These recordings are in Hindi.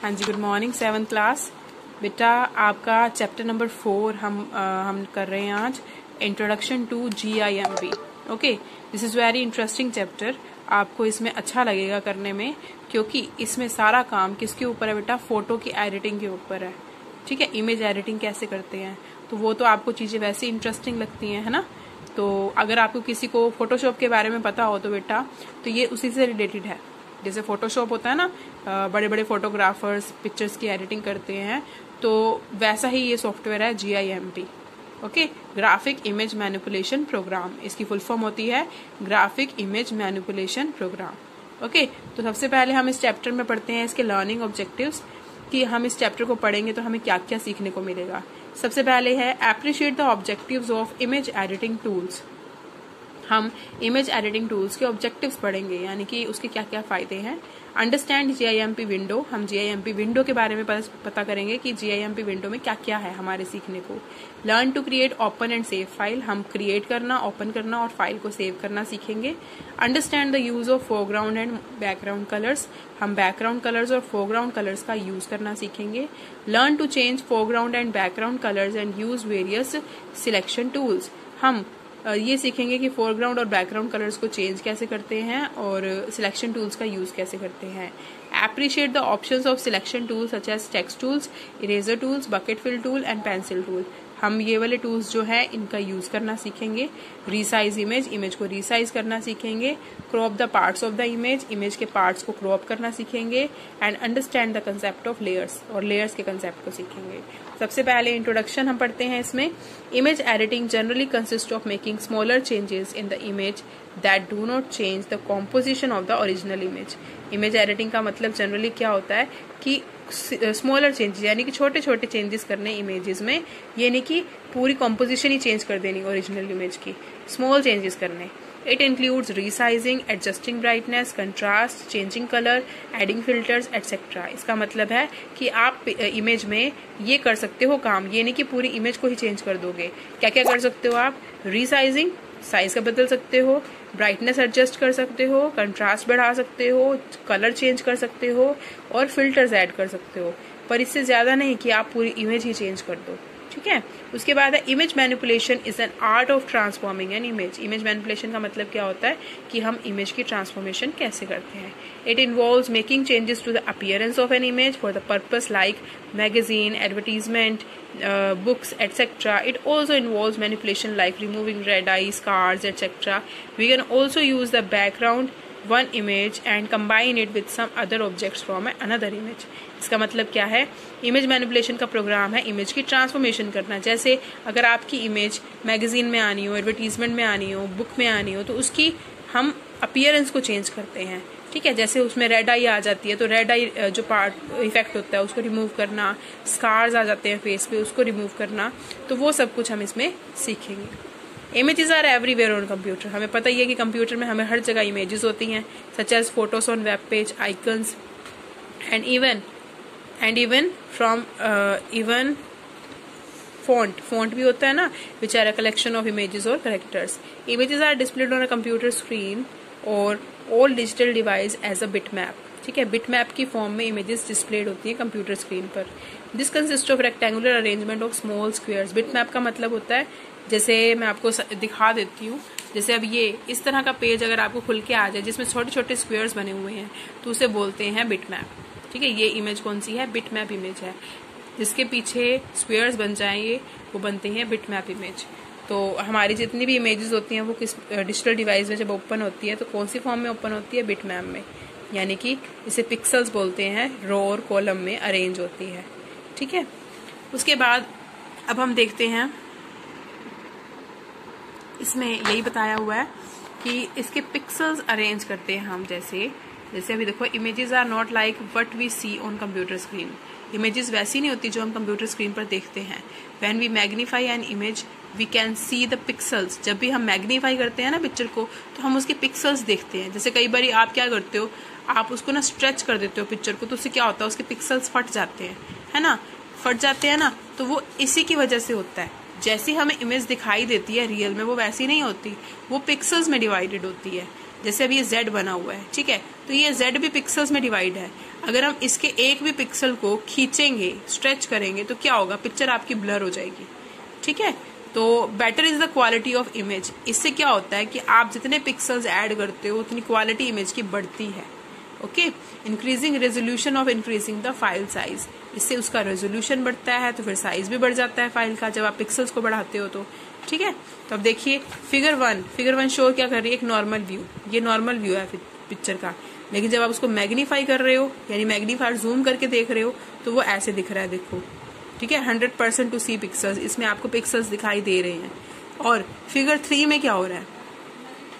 हाँ जी, गुड मॉर्निंग 7th क्लास। बेटा आपका चैप्टर नंबर 4 हम कर रहे हैं आज, introduction to GIMP। Okay, this is very interesting chapter. आपको इसमें अच्छा लगेगा करने में, क्योंकि इसमें सारा काम किसके ऊपर है बेटा? फोटो की एडिटिंग के ऊपर है। ठीक है, इमेज एडिटिंग कैसे करते हैं, तो वो तो आपको चीज़ें वैसे इंटरेस्टिंग लगती हैं, है ना। तो अगर आपको किसी को फोटोशॉप के बारे में पता हो तो बेटा, तो ये उसी से रिलेटेड है। जैसे फोटोशॉप होता है ना, बड़े बड़े फोटोग्राफर्स पिक्चर्स की एडिटिंग करते हैं, तो वैसा ही ये सॉफ्टवेयर है GIMP। Okay, graphic image manipulation program, इसकी फुल फॉर्म होती है graphic image manipulation program. Okay, तो सबसे पहले हम इस चैप्टर में पढ़ते हैं इसके लर्निंग ऑब्जेक्टिव्स, कि हम इस चैप्टर को पढ़ेंगे तो हमें क्या क्या सीखने को मिलेगा। सबसे पहले है appreciate the objectives of image editing tools. हम इमेज एडिटिंग टूल्स के ऑब्जेक्टिव्स पढ़ेंगे, यानी कि उसके क्या क्या फायदे हैं। अंडरस्टैंड GIMP विंडो, हम GIMP विंडो के बारे में पता करेंगे कि GIMP विंडो में क्या क्या है हमारे सीखने को। Learn to create open and save file, हम क्रिएट करना, ओपन करना और फाइल को सेव करना सीखेंगे। Understand the use of foreground and background colours, हम बैकग्राउंड कलर्स और फोरग्राउंड कलर्स का यूज करना सीखेंगे। Learn to change foreground and background colours and use various selection tools, हम ये सीखेंगे कि फोरग्राउंड और बैकग्राउंड कलर्स को चेंज कैसे करते हैं और सिलेक्शन टूल्स का यूज कैसे करते हैं। Appreciate the options of selection tools such as text tools, eraser tools, bucket fill tool and pencil tool, हम ये वाले टूल्स जो है इनका यूज करना सीखेंगे। रीसाइज इमेज, इमेज को रीसाइज करना सीखेंगे। Crop the parts of the image, image के पार्ट्स को क्रॉप करना सीखेंगे। And understand the concept of layers, और लेयर्स के कंसेप्ट को सीखेंगे। सबसे पहले इंट्रोडक्शन हम पढ़ते हैं इसमें। Image editing generally consist of making smaller changes in the image that do not change the composition of the original image. Image editing का मतलब जनरली क्या होता है कि स्मॉलर चेंजेस, यानी कि छोटे छोटे चेंजेस करने इमेजेस में, ये नहीं कि पूरी कॉम्पोजिशन ही चेंज कर देनी ओरिजिनल इमेज की, स्मॉल चेंजेस करने। It includes resizing, adjusting brightness, contrast, changing colour, adding filters etcetera. इसका मतलब है कि आप इमेज में ये कर सकते हो काम, ये नहीं कि पूरी इमेज को ही चेंज कर दोगे। क्या क्या कर सकते हो आप? रीसाइजिंग, साइज का बदल सकते हो, ब्राइटनेस एडजस्ट कर सकते हो, कंट्रास्ट बढ़ा सकते हो, कलर चेंज कर सकते हो और फिल्टर्स ऐड कर सकते हो, पर इससे ज्यादा नहीं कि आप पूरी इमेज ही चेंज कर दो। ठीक है, उसके बाद है image manipulation is an art of transforming an image. Image manipulation का मतलब क्या होता है कि हम इमेज की ट्रांसफॉर्मेशन कैसे करते हैं। It involves making changes to the appearance of an image for the purpose like magazine, advertisement, books, etc. It also involves manipulation like removing red eye, scars, etc. We can also use the background one image and combine it with some other objects from another image. इसका मतलब क्या है? इमेज मैनिपुलेशन का प्रोग्राम है इमेज की ट्रांसफॉर्मेशन करना। जैसे अगर आपकी इमेज मैगजीन में आनी हो, एडवर्टीजमेंट में आनी हो, बुक में आनी हो, तो उसकी हम अपीयरेंस को चेंज करते हैं। ठीक है, जैसे उसमें रेड आई आ जाती है तो रेड आई जो पार्ट इफेक्ट होता है उसको रिमूव करना, स्कार्स आ जाते हैं फेस पे, उसको रिमूव करना, तो वो सब कुछ हम इसमें सीखेंगे। Images are everywhere on computer, हमें पता ही है कि कंप्यूटर में हमें हर जगह इमेजेस होती हैं, such as photos on web page, icons and even from even font भी होता है ना, which are a collection of images or characters. Images are displayed on a computer screen or all digital device as a bitmap. ठीक है, bitmap की फॉर्म में इमेजेस डिस्प्लेड होती है कंप्यूटर स्क्रीन पर। This consists of rectangular arrangement of small squares. bitmap का मतलब होता है, जैसे मैं आपको दिखा देती हूँ, जैसे अब ये इस तरह का पेज अगर आपको खुल के आ जाए जिसमें छोटे छोटे स्क्वेयर्स बने हुए हैं, तो उसे बोलते हैं bitmap। ठीक है, ये इमेज कौन सी है? bitmap इमेज है। जिसके पीछे स्क्वेयर्स बन जाएंगे वो बनते हैं बिटमैप इमेज। तो हमारी जितनी भी इमेजेस होती हैं वो किस डिजिटल डिवाइस में जब ओपन होती है तो कौन सी फॉर्म में ओपन होती है? बिटमैप में, यानी कि इसे पिक्सल्स बोलते हैं, रो और कॉलम में अरेंज होती है। ठीक है, उसके बाद अब हम देखते हैं, इसमें यही बताया हुआ है कि इसके पिक्सल्स अरेंज करते हैं हम। जैसे अभी देखो, images are not like what we see on computer screen. इमेजेस वैसी नहीं होती जो हम कंप्यूटर स्क्रीन पर देखते हैं। When we magnify an image we can see the pixels. जब भी हम मैग्नीफाई करते हैं ना पिक्चर को, तो हम उसके पिक्सल्स देखते हैं। जैसे कई बार आप क्या करते हो, आप उसको ना स्ट्रेच कर देते हो पिक्चर को, तो उससे क्या होता है, उसके पिक्सल्स फट जाते हैं, है ना, फट जाते हैं ना, तो वो इसी की वजह से होता है। जैसी हमें इमेज दिखाई देती है रियल में वो वैसी नहीं होती, वो पिक्सल्स में डिवाइडेड होती है। जैसे अभी ये Z बना हुआ है, ठीक है, तो ये Z भी पिक्सल्स में डिवाइड है। अगर हम इसके एक भी पिक्सल को खींचेंगे, स्ट्रेच करेंगे, तो क्या होगा, पिक्चर आपकी ब्लर हो जाएगी, ठीक है। तो better is the quality of image. इससे क्या होता है कि आप जितने पिक्सल्स ऐड करते हो उतनी क्वालिटी इमेज की बढ़ती है। Okay, increasing resolution of increasing the file size, इससे उसका रेजोल्यूशन बढ़ता है तो फिर साइज भी बढ़ जाता है फाइल का, जब आप पिक्सल्स को बढ़ाते हो तो, ठीक है। तो अब देखिए फिगर वन शो क्या कर रही है, एक नॉर्मल व्यू, ये नॉर्मल व्यू है पिक्चर का, लेकिन जब आप उसको मैग्नीफाई कर रहे हो, यानी मैग्नीफायर जूम करके देख रहे हो, तो वो ऐसे दिख रहा है, देखो, ठीक है, 100% टू सी पिक्सल्स, इसमें आपको पिक्सल्स दिखाई दे रहे हैं। और फिगर 3 में क्या हो रहा है,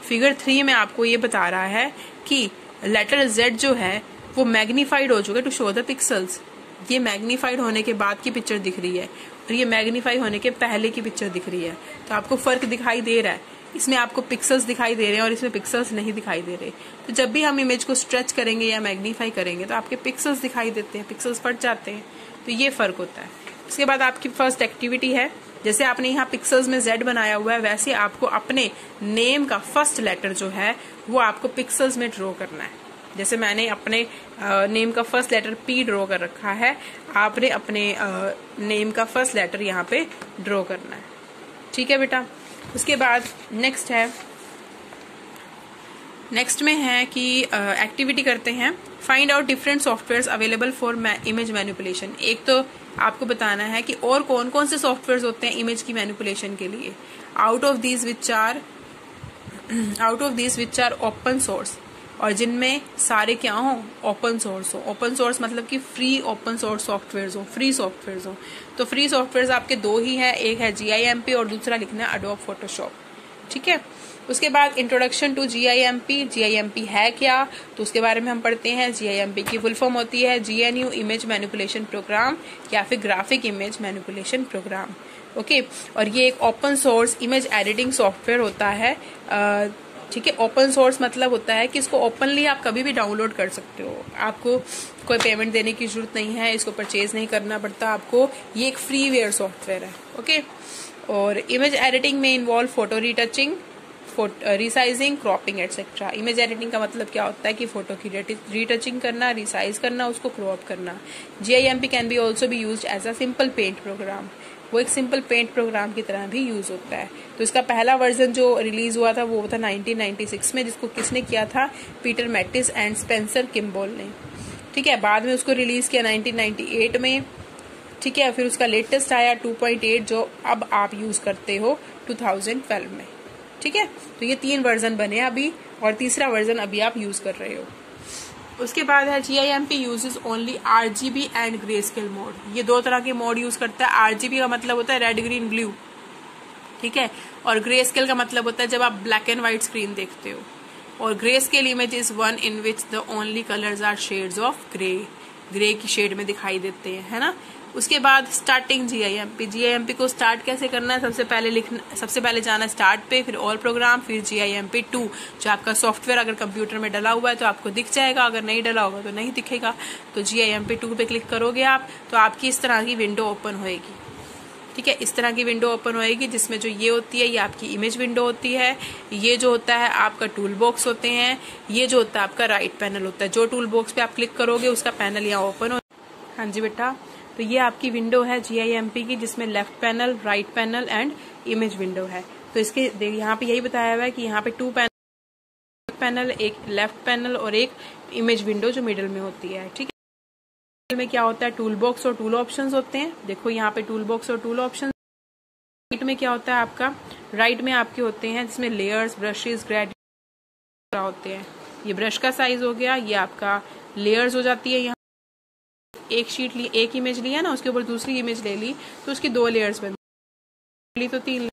फिगर 3 में आपको ये बता रहा है कि लेटर Z जो है वो मैग्नीफाइड हो चुका है टू शो द पिक्सल्स। ये मैग्नीफाइड होने के बाद की पिक्चर दिख रही है और ये मैग्नीफाई होने के पहले की पिक्चर दिख रही है, तो आपको फर्क दिखाई दे रहा है। इसमें आपको पिक्सल्स दिखाई दे रहे हैं और इसमें पिक्सल्स नहीं दिखाई दे रहे। तो जब भी हम इमेज को स्ट्रेच करेंगे या मैग्नीफाई करेंगे तो आपके पिक्सल्स दिखाई देते हैं, पिक्सल्स फट जाते हैं, तो ये फर्क होता है। उसके बाद आपकी फर्स्ट एक्टिविटी है, जैसे आपने यहाँ पिक्सल्स में Z बनाया हुआ है, वैसे आपको अपने नेम का फर्स्ट लेटर जो है वो आपको पिक्सल्स में ड्रॉ करना है। जैसे मैंने अपने नेम का फर्स्ट लेटर P ड्रॉ कर रखा है, आपने अपने नेम का फर्स्ट लेटर यहाँ पे ड्रॉ करना है, ठीक है बेटा। उसके बाद नेक्स्ट में है कि एक्टिविटी करते हैं, find out different software available for image manipulation. एक तो आपको बताना है कि और कौन कौन से सॉफ्टवेयर होते हैं इमेज की मैनिपुलेशन के लिए। Out of these which are open source, और जिनमें सारे क्या हो, ओपन सोर्स हो। ओपन सोर्स मतलब कि फ्री ओपन सोर्स सॉफ्टवेयर हो, फ्री सॉफ्टवेयर हो। तो फ्री सॉफ्टवेयर आपके दो ही है, एक है GIMP और दूसरा लिखना है एडोब फोटोशॉप, ठीक है। उसके बाद इंट्रोडक्शन टू GIMP। GIMP है क्या, तो उसके बारे में हम पढ़ते हैं। GIMP की फुल फॉर्म होती है GNU इमेज मैनिपुलेशन प्रोग्राम या फिर graphic image manipulation program, okay. और ये एक open source image editing software होता है, ठीक है। ओपन सोर्स मतलब होता है कि इसको ओपनली आप कभी भी डाउनलोड कर सकते हो, आपको कोई पेमेंट देने की जरूरत नहीं है, इसको परचेज नहीं करना पड़ता आपको, ये एक फ्रीवेयर सॉफ्टवेयर है, ओके। और इमेज एडिटिंग में involve photo retouching, resizing, cropping etcetera. Image editing का मतलब क्या होता है कि फोटो की रीटचिंग करना, रिसाइज करना, उसको क्रॉप करना। GIMP can be also be used as a simple paint program, वो एक सिंपल पेंट प्रोग्राम की तरह भी यूज होता है। तो इसका पहला वर्जन जो रिलीज हुआ था वो था 1996 में, जिसको किसने किया था, Peter Mattis and Spencer Kimball ने, ठीक है। बाद में उसको रिलीज किया 1998 में, ठीक है। फिर उसका लेटेस्ट आया 2.8 जो अब आप यूज करते हो 2012 में, ठीक है। तो ये 3 वर्जन बने अभी और तीसरा वर्जन अभी आप यूज कर रहे हो। उसके बाद है GIMP uses only RGB and grey scale mode. ये 2 तरह के मोड यूज करता है। RGB का मतलब होता है रेड ग्रीन ब्लू, ठीक है, और ग्रे स्केल का मतलब होता है जब आप ब्लैक एंड व्हाइट स्क्रीन देखते हो। और grey scale image is one in which the only colours are shades of grey की शेड में दिखाई देते हैं, है ना। उसके बाद स्टार्टिंग GIMP को स्टार्ट कैसे करना है, सबसे पहले जाना स्टार्ट पे, फिर ऑल प्रोग्राम, फिर GIMP 2 जो आपका सॉफ्टवेयर अगर कंप्यूटर में डला हुआ है तो आपको दिख जाएगा, अगर नहीं डला होगा तो नहीं दिखेगा। तो GIMP 2 पे क्लिक करोगे आप तो आपकी इस तरह की विंडो ओपन होएगी, ठीक है। इस तरह की विंडो ओपन होएगी जिसमें जो ये होती है ये आपकी इमेज विंडो होती है, ये जो होता है आपका टूल बॉक्स होते हैं, ये जो होता है आपका राइट पैनल होता है। जो टूल बॉक्स पे आप क्लिक करोगे उसका पैनल यहाँ ओपन हो। हाँ जी बेटा, तो ये आपकी विंडो है GIMP की, जिसमें left panel, right panel and image window है। तो इसके यहाँ पे यही बताया हुआ है कि यहाँ पे 2 पैनल, एक लेफ्ट पैनल और एक इमेज विंडो जो मिडिल में होती है, ठीक है। में क्या होता है, टूल बॉक्स और टूल ऑप्शंस होते हैं। देखो यहाँ पे टूल बॉक्स और टूल ऑप्शंस। राइट में क्या होता है आपका, राइट में आपके होते हैं जिसमें लेयर्स, ब्रशेस, ग्रेडिएंट होते हैं। ये ब्रश का साइज हो गया, ये आपका लेयर्स हो जाती है। यहाँ एक शीट ली, एक इमेज लिया ना, उसके ऊपर दूसरी इमेज ले ली तो उसकी 2 लेयर्स बन ली तो 3।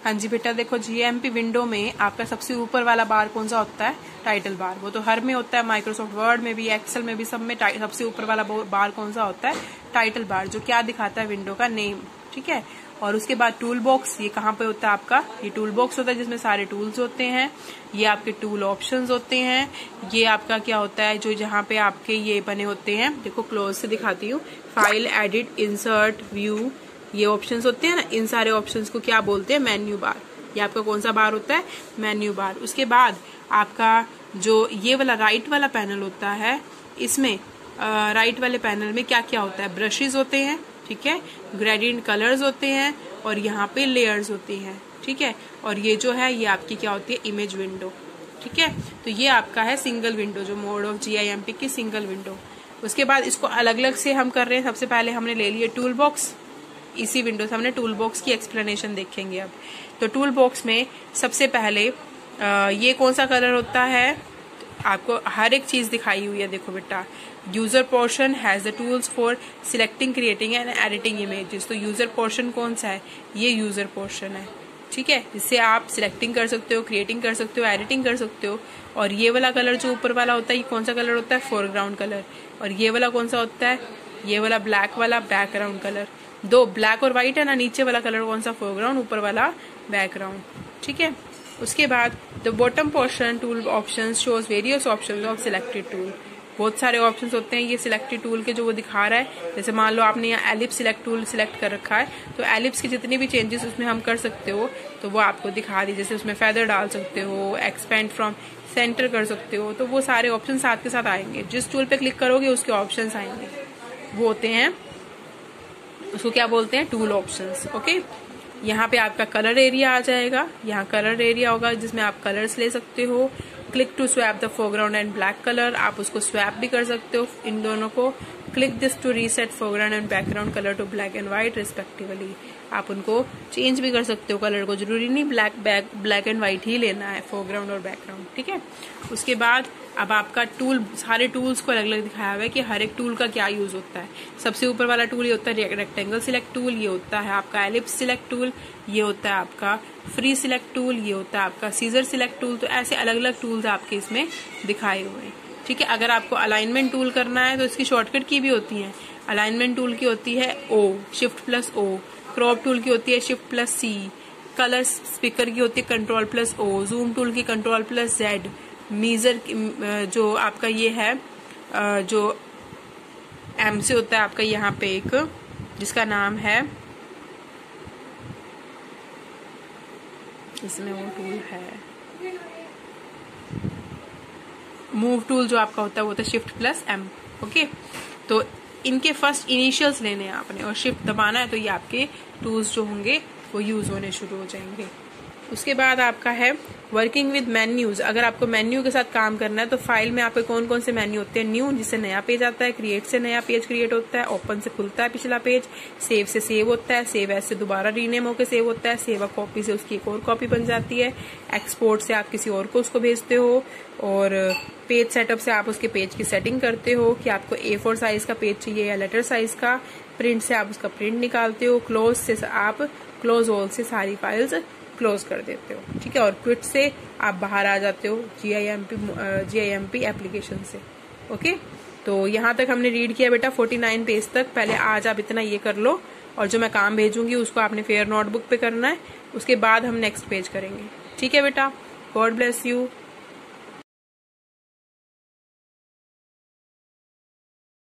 हाँ जी बेटा, देखो GIMP विंडो में आपका सबसे ऊपर वाला बार कौन सा होता है, टाइटल बार। वो तो हर में होता है, माइक्रोसॉफ्ट वर्ड में भी, एक्सेल में भी, सब में सबसे ऊपर वाला बार कौन सा होता है, टाइटल बार, जो क्या दिखाता है, विंडो का नेम, ठीक है। और उसके बाद टूल बॉक्स, ये कहाँ पे होता है आपका, ये टूल बॉक्स होता है जिसमें सारे टूल्स होते हैं। ये आपके टूल ऑप्शंस होते हैं। ये आपका क्या होता है, जो जहाँ पे आपके ये बने होते हैं, देखो क्लोज से दिखाती हूँ, फाइल, एडिट, इंसर्ट, व्यू, ये ऑप्शंस होते हैं ना, इन सारे ऑप्शंस को क्या बोलते हैं, मेन्यू बार। ये आपका कौन सा बार होता है, मेन्यू बार। उसके बाद आपका जो ये वाला राइट वाला पैनल होता है, इसमें राइट वाले पैनल में क्या क्या होता है, ब्रशेज होते हैं, ठीक है, ग्रेडियंट कलर्स होते हैं और यहाँ पे लेयर्स होती हैं, ठीक है। और ये जो है ये आपकी क्या होती है, इमेज विंडो, ठीक है। तो ये आपका है सिंगल विंडो, जो मोड ऑफ GIMP की सिंगल विंडो। उसके बाद इसको अलग अलग से हम कर रहे हैं। सबसे पहले हमने ले लिए टूल बॉक्स, इसी विंडो से हमने टूल बॉक्स की एक्सप्लेनेशन देखेंगे अब। तो टूल बॉक्स में सबसे पहले ये कौन सा कलर होता है, आपको हर एक चीज दिखाई हुई है, देखो बेटा। User portion has the tools for selecting, creating and editing images. तो यूजर पोर्शन कौन सा है, ये यूजर पोर्शन है, ठीक है, जिससे आप सिलेक्टिंग कर सकते हो, क्रिएटिंग कर सकते हो, एडिटिंग कर सकते हो। और ये वाला कलर जो ऊपर वाला होता है, ये कौन सा कलर होता है, फोरग्राउंड कलर। और ये वाला कौन सा होता है, ये वाला ब्लैक वाला बैकग्राउंड कलर। दो ब्लैक और व्हाइट है ना, नीचे वाला कलर कौन सा, फोरग्राउंड, ऊपर वाला बैकग्राउंड, ठीक है। उसके बाद the bottom portion tool options shows various options of selected tool. बहुत सारे ऑप्शंस होते हैं ये सिलेक्टेड टूल के जो वो दिखा रहा है। जैसे मान लो आपने यहाँ एलिप्स सिलेक्ट टूल सिलेक्ट कर रखा है, तो एलिप्स की जितनी भी चेंजेस उसमें हम कर सकते हो तो वो आपको दिखा दी। जैसे उसमें फेदर डाल सकते हो, एक्सपेंड फ्रॉम सेंटर कर सकते हो, तो वो सारे ऑप्शन साथ के साथ आएंगे। जिस टूल पे क्लिक करोगे उसके ऑप्शन आएंगे, वो होते हैं, उसको क्या बोलते हैं, टूल ऑप्शंस। ओके, यहाँ पे आपका कलर एरिया आ जाएगा, यहाँ कलर एरिया होगा जिसमें आप कलर्स ले सकते हो। Click to swap the foreground and black colour, आप उसको स्वैप भी कर सकते हो इन दोनों को। Click this to reset foreground and background colour to black and white respectively. आप उनको चेंज भी कर सकते हो कलर को, जरूरी नहीं ब्लैक एंड व्हाइट ही लेना है, फोरग्राउंड और बैकग्राउंड, ठीक है। उसके बाद अब आपका टूल, सारे टूल्स को अलग अलग दिखाया हुआ है कि हर एक टूल का क्या यूज होता है। सबसे ऊपर वाला टूल ये होता है रेक्टेंगल सिलेक्ट टूल, ये होता है आपका एलिप्स सिलेक्ट टूल, ये होता है आपका फ्री सिलेक्ट टूल, ये होता है आपका सीजर सिलेक्ट टूल। तो ऐसे अलग अलग टूल्स आपके इसमें दिखाए हुए हैं, ठीक है। अगर आपको अलाइनमेंट टूल करना है तो इसकी शॉर्टकट की भी होती है। अलाइनमेंट टूल की होती है O, Shift+O। क्रॉप टूल की होती है Shift+C। कलर स्पीकर की होती है Ctrl+O। जूम टूल की Ctrl+Z। मीजर जो आपका ये है जो M से होता है आपका यहाँ पे एक, जिसका नाम है, इसमें वो टूल है मूव टूल, जो आपका होता है वो होता है Shift+M। ओके, तो इनके फर्स्ट इनिशियल्स लेने हैं आपने और शिफ्ट दबाना है, तो ये आपके टूल्स जो होंगे वो यूज होने शुरू हो जाएंगे। उसके बाद आपका है वर्किंग विद मेन्यूज। अगर आपको मेन्यू के साथ काम करना है तो फाइल में आपके कौन कौन से मेन्यू होते हैं, न्यू जिससे नया पेज आता है, क्रिएट से नया पेज क्रिएट होता है, ओपन से खुलता है पिछला पेज, सेव से सेव होता है, सेव एज से दोबारा रीनेम होकर सेव होता है, सेव अ कॉपी से उसकी एक और कॉपी बन जाती है, एक्सपोर्ट से आप किसी और को उसको भेजते हो, और पेज सेटअप से आप उसके पेज की सेटिंग करते हो कि आपको A4 साइज का पेज चाहिए या लेटर साइज का, प्रिंट से आप उसका प्रिंट निकालते हो, क्लोज से आप क्लोज ऑल से सारी फाइल्स क्लोज कर देते हो, ठीक है, और क्विट से आप बाहर आ जाते हो GIMP एप्लीकेशन से। ओके, तो यहाँ तक हमने रीड किया बेटा 49 पेज तक। पहले आज आप इतना ये कर लो, और जो मैं काम भेजूंगी उसको आपने फेयर नोटबुक पे करना है, उसके बाद हम नेक्स्ट पेज करेंगे, ठीक है बेटा। God bless you.